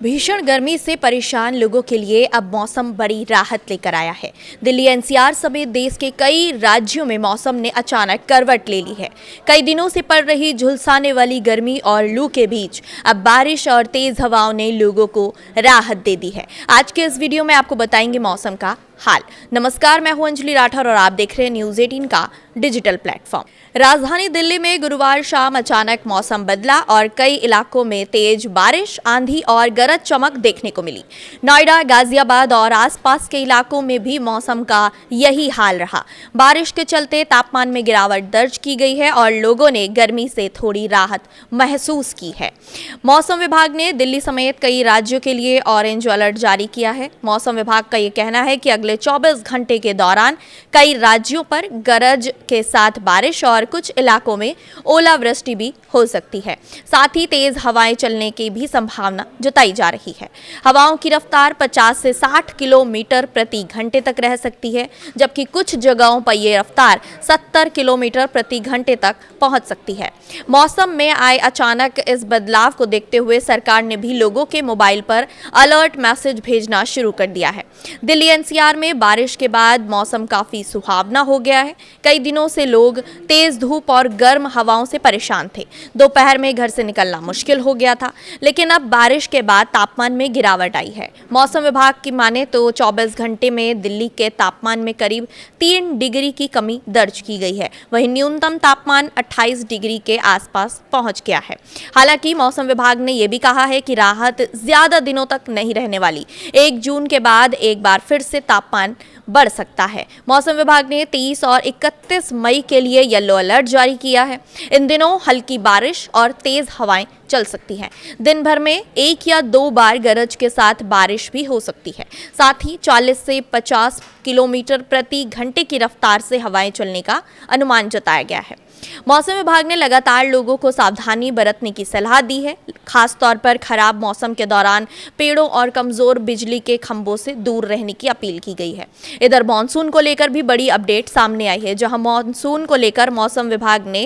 भीषण गर्मी से परेशान लोगों के लिए अब मौसम बड़ी राहत लेकर आया है। दिल्ली एनसीआर समेत देश के कई राज्यों में मौसम ने अचानक करवट ले ली है। कई दिनों से पड़ रही झुलसाने वाली गर्मी और लू के बीच अब बारिश और तेज हवाओं ने लोगों को राहत दे दी है। आज के इस वीडियो में आपको बताएंगे मौसम का हाल। नमस्कार, मैं हूं अंजलि राठौर और आप देख रहे हैं न्यूज 18 का डिजिटल प्लेटफॉर्म। राजधानी दिल्ली में गुरुवार शाम अचानक मौसम बदला और कई इलाकों में तेज बारिश, आंधी और गरज चमक देखने को मिली। नोएडा, गाजियाबाद और आसपास के इलाकों में भी मौसम का यही हाल रहा। बारिश के चलते तापमान में गिरावट दर्ज की गई है और लोगों ने गर्मी से थोड़ी राहत महसूस की है। मौसम विभाग ने दिल्ली समेत कई राज्यों के लिए ऑरेंज अलर्ट जारी किया है। मौसम विभाग का ये कहना है कि अगले 24 घंटे के दौरान कई राज्यों पर गरज के साथ बारिश और कुछ इलाकों में ओलावृष्टि भी हो सकती है। साथ ही तेज हवाएं चलने की भी संभावना जताई जा रही है। हवाओं की रफ्तार 50 से 60 किलोमीटर प्रति घंटे तक रह सकती है, जबकि कुछ जगहों पर यह रफ्तार 70 किलोमीटर प्रति घंटे तक पहुंच सकती है। मौसम में आए अचानक इस बदलाव को देखते हुए सरकार ने भी लोगों के मोबाइल पर अलर्ट मैसेज भेजना शुरू कर दिया है। दिल्ली एनसीआर में बारिश के बाद मौसम काफी सुहावना हो गया है। कई दिनों से लोग तेज धूप और गर्म हवाओं से परेशान थे। दोपहर में घर से निकलना मुश्किल हो गया था, लेकिन अब बारिश के बाद तापमान में गिरावट आई है। मौसम विभाग की माने तो 24 घंटे में दिल्ली के तापमान में करीब 3 डिग्री की कमी दर्ज की गई है। वहीं न्यूनतम तापमान 28 डिग्री के आसपास पहुंच गया है। हालांकि मौसम विभाग ने यह भी कहा है कि राहत ज्यादा दिनों तक नहीं रहने वाली। 1 जून के बाद एक बार फिर से तापमान बढ़ सकता है। मौसम विभाग ने 30 और 31 मई के लिए येलो अलर्ट जारी किया है। इन दिनों हल्की बारिश और तेज हवाएं चल सकती हैं। दिन भर में 1 या 2 बार गरज के साथ बारिश भी हो सकती है। साथ ही 40 से 50 किलोमीटर प्रति घंटे की रफ्तार से हवाएं चलने का अनुमान जताया गया है। मौसम विभाग ने लगातार लोगों को सावधानी बरतने की सलाह दी है। खास तौर पर खराब मौसम के दौरान पेड़ों और कमजोर बिजली के खंभों से दूर रहने की अपील की गई है। इधर मॉनसून को लेकर भी बड़ी अपडेट सामने आई है, जहां मॉनसून को लेकर मौसम विभाग ने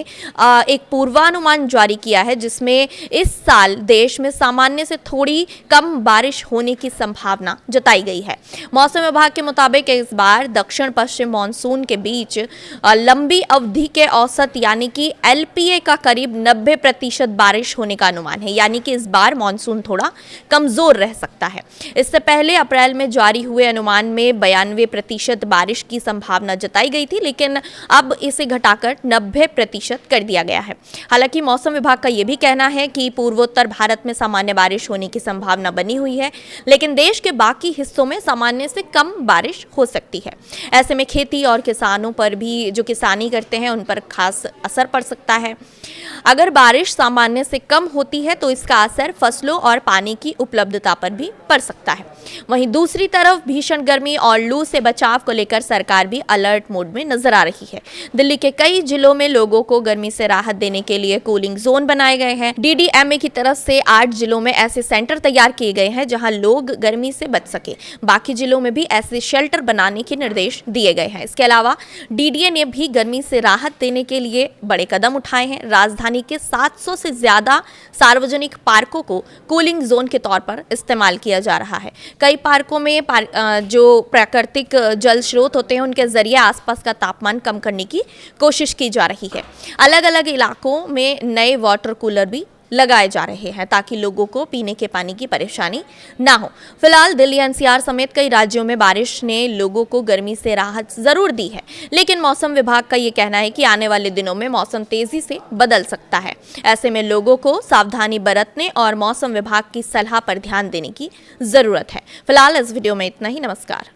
एक पूर्वानुमान जारी किया है, जिसमें इस साल देश में सामान्य से थोड़ी कम बारिश होने की संभावना जताई गई है। मौसम विभाग के मुताबिक इस बार दक्षिण पश्चिम मॉनसून के बीच लंबी अवधि के औसत यानी कि एलपीए का करीब 90% बारिश होने का अनुमान है। यानी कि इस बार मॉनसून थोड़ा कमजोर रह सकता है। इससे पहले अप्रैल में जारी हुए अनुमान में 92% बारिश की संभावना जताई गई थी, लेकिन अब इसे घटाकर 90% कर दिया गया है। हालांकि मौसम विभाग का यह भी कहना है कि पूर्वोत्तर भारत में सामान्य बारिश होने की संभावना बनी हुई है, लेकिन देश के बाकी हिस्सों में सामान्य से कम बारिश हो सकती है। ऐसे में खेती और किसानों पर भी, जो किसानी करते हैं, उन पर खास असर पड़ सकता है। अगर बारिश सामान्य से कम होती है तो इसका असर फसलों और पानी की उपलब्धता पर भी पड़ सकता है। वहीं दूसरी तरफ भीषण गर्मी और लू से बचाव को लेकर सरकार भी अलर्ट मोड में नजर आ रही है। दिल्ली के कई जिलों में लोगों को गर्मी से राहत देने के लिए कूलिंग जोन बनाए गए हैं। डीडीएमए की तरफ से 8 जिलों में ऐसे सेंटर तैयार किए गए हैं जहां लोग गर्मी से बच सके। बाकी जिलों में भी ऐसे शेल्टर बनाने के निर्देश दिए गए हैं। इसके अलावा डीडीए ने भी गर्मी से राहत देने के लिए बड़े कदम उठाए हैं। राजधानी के 700 से ज्यादा सार्वजनिक पार्कों को कूलिंग जोन के तौर पर इस्तेमाल किया जा रहा है। कई पार्कों में जो प्राकृतिक जल स्रोत होते हैं, उनके जरिए आसपास का तापमान कम करने की कोशिश की जा रही है। अलग अलग इलाकों में नए वाटर कूलर भी लगाए जा रहे हैं ताकि लोगों को पीने के पानी की परेशानी ना हो। फिलहाल दिल्ली एनसीआर समेत कई राज्यों में बारिश ने लोगों को गर्मी से राहत जरूर दी है, लेकिन मौसम विभाग का ये कहना है कि आने वाले दिनों में मौसम तेजी से बदल सकता है। ऐसे में लोगों को सावधानी बरतने और मौसम विभाग की सलाह पर ध्यान देने की जरूरत है। फिलहाल इस वीडियो में इतना ही। नमस्कार।